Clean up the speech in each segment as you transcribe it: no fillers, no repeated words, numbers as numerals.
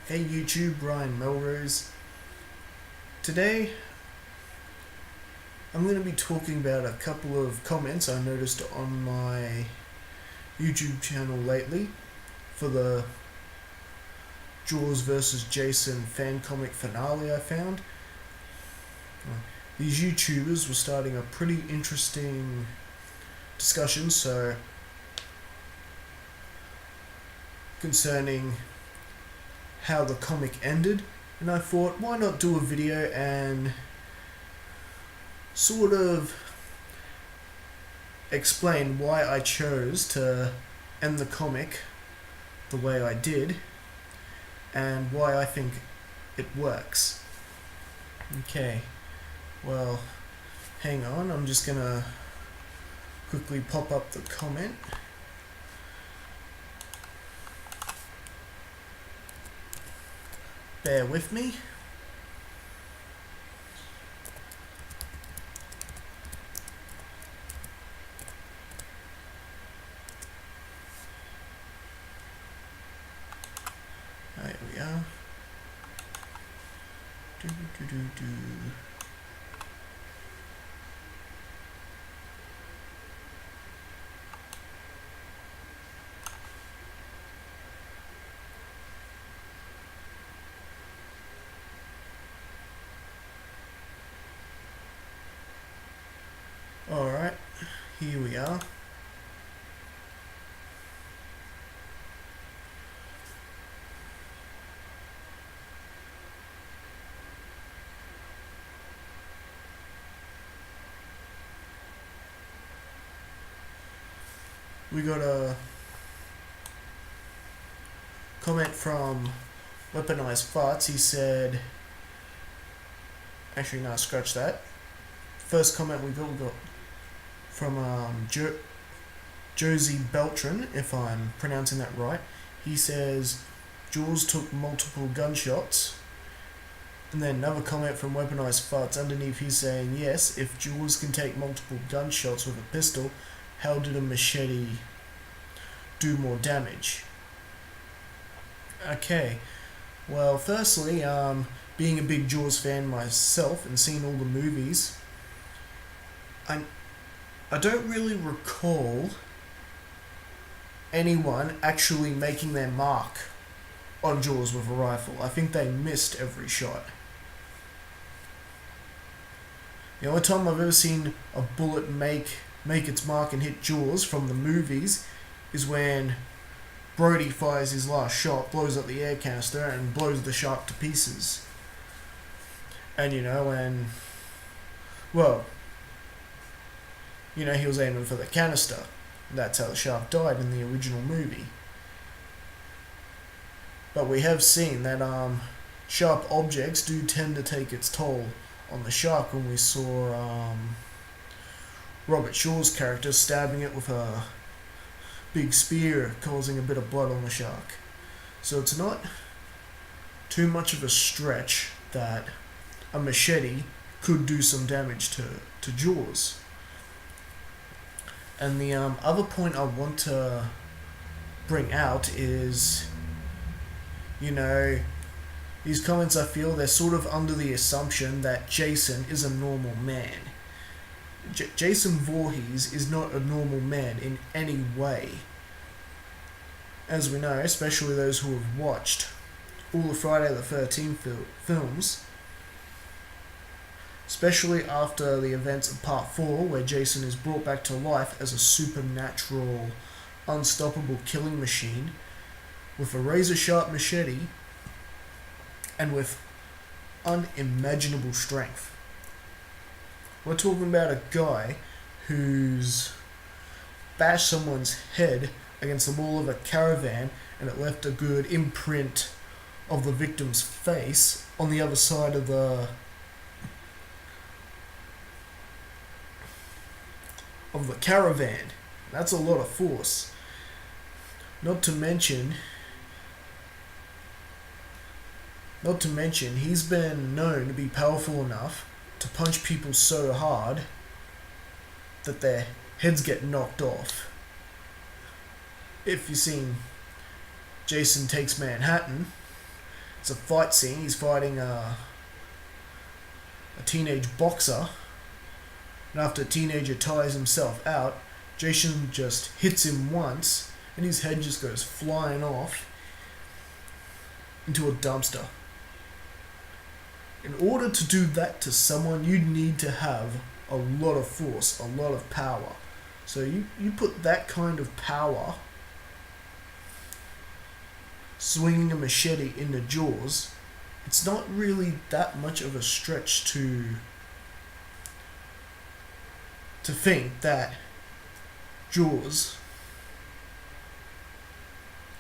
Hey YouTube, Ryan Melrose. Today I'm going to be talking about a couple of comments I noticed on my YouTube channel lately for the Jaws vs. Jason fan comic finale I found. These YouTubers were starting a pretty interesting discussion concerning how the comic ended, and I thought, why not do a video and sort of explain why I chose to end the comic the way I did and why I think it works. Okay, well, hang on, I'm just gonna quickly pop up the comment. Bear with me. There we are. Do, do, do, do. Alright, here we are. We got a comment from Weaponized Farts. He said, actually no, scratch that. First comment we got from Josie Beltran, if I'm pronouncing that right. He says, Jaws took multiple gunshots. And then another comment from Weaponized Farts underneath, he's saying, yes, if Jaws can take multiple gunshots with a pistol, how did a machete do more damage? Okay, well, firstly, being a big Jaws fan myself and seeing all the movies, I don't really recall anyone actually making their mark on Jaws with a rifle. I think they missed every shot. The only time I've ever seen a bullet make its mark and hit Jaws from the movies is when Brody fires his last shot, blows up the air canister and blows the shark to pieces. And he was aiming for the canister. That's how the shark died in the original movie. But we have seen that sharp objects do tend to take its toll on the shark, when we saw Robert Shaw's character stabbing it with a big spear, causing a bit of blood on the shark. So it's not too much of a stretch that a machete could do some damage to Jaws. And the other point I want to bring out is, these comments, I feel they're sort of under the assumption that Jason is a normal man. Jason Voorhees is not a normal man in any way. As we know, especially those who have watched all the Friday the 13th films, especially after the events of Part 4, where Jason is brought back to life as a supernatural, unstoppable killing machine with a razor-sharp machete and with unimaginable strength. We're talking about a guy who's bashed someone's head against the wall of a caravan and it left a good imprint of the victim's face on the other side of the caravan. That's a lot of force. Not to mention he's been known to be powerful enough to punch people so hard that their heads get knocked off. If you've seen Jason Takes Manhattan, It's a fight scene. He's fighting a teenage boxer, and after a teenager tires himself out, Jason just hits him once, and his head just goes flying off into a dumpster. In order to do that to someone, you need to have a lot of force, a lot of power. So you put that kind of power swinging a machete into Jaws, it's not really that much of a stretch to think that Jaws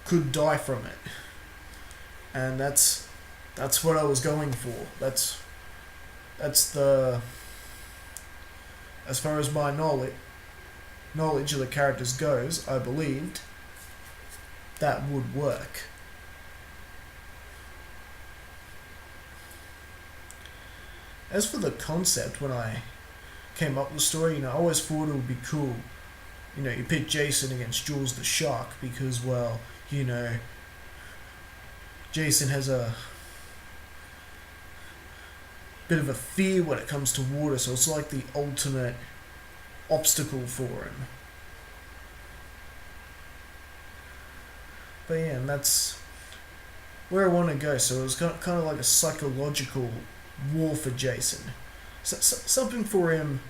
could die from it. And that's what I was going for. That's the, as far as my knowledge of the characters goes, I believed that would work. As for the concept, when I came up with the story, I always thought it would be cool. You pit Jason against Jaws the shark because, well, Jason has a bit of a fear when it comes to water, so it's like the ultimate obstacle for him. But yeah, and that's where I want to go. So it was kind of like a psychological war for Jason, something for him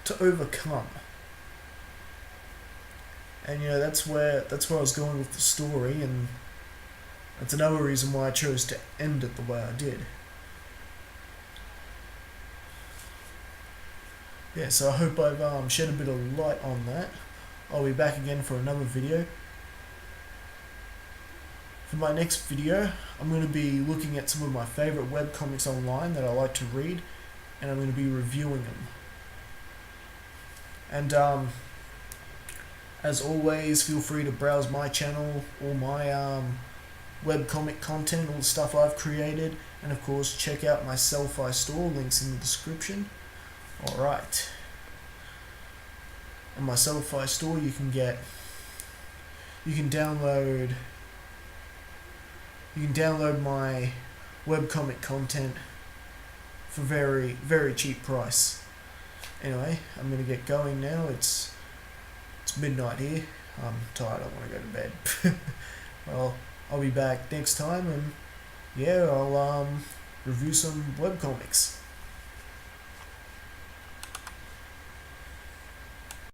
to overcome. And that's where I was going with the story, and that's another reason why I chose to end it the way I did. Yeah, so I hope I've shed a bit of light on that. I'll be back again for another video. For my next video, I'm going to be looking at some of my favourite webcomics online that I like to read, and I'm going to be reviewing them. And as always, feel free to browse my channel, all my webcomic content, all the stuff I've created, and of course check out my Sellfy store, links in the description. Alright. On my Sellfy store you can download my webcomic content for very, very cheap price. Anyway, I'm gonna get going now. It's midnight here. I'm tired, I wanna go to bed. Well, I'll be back next time, and yeah, I'll review some webcomics.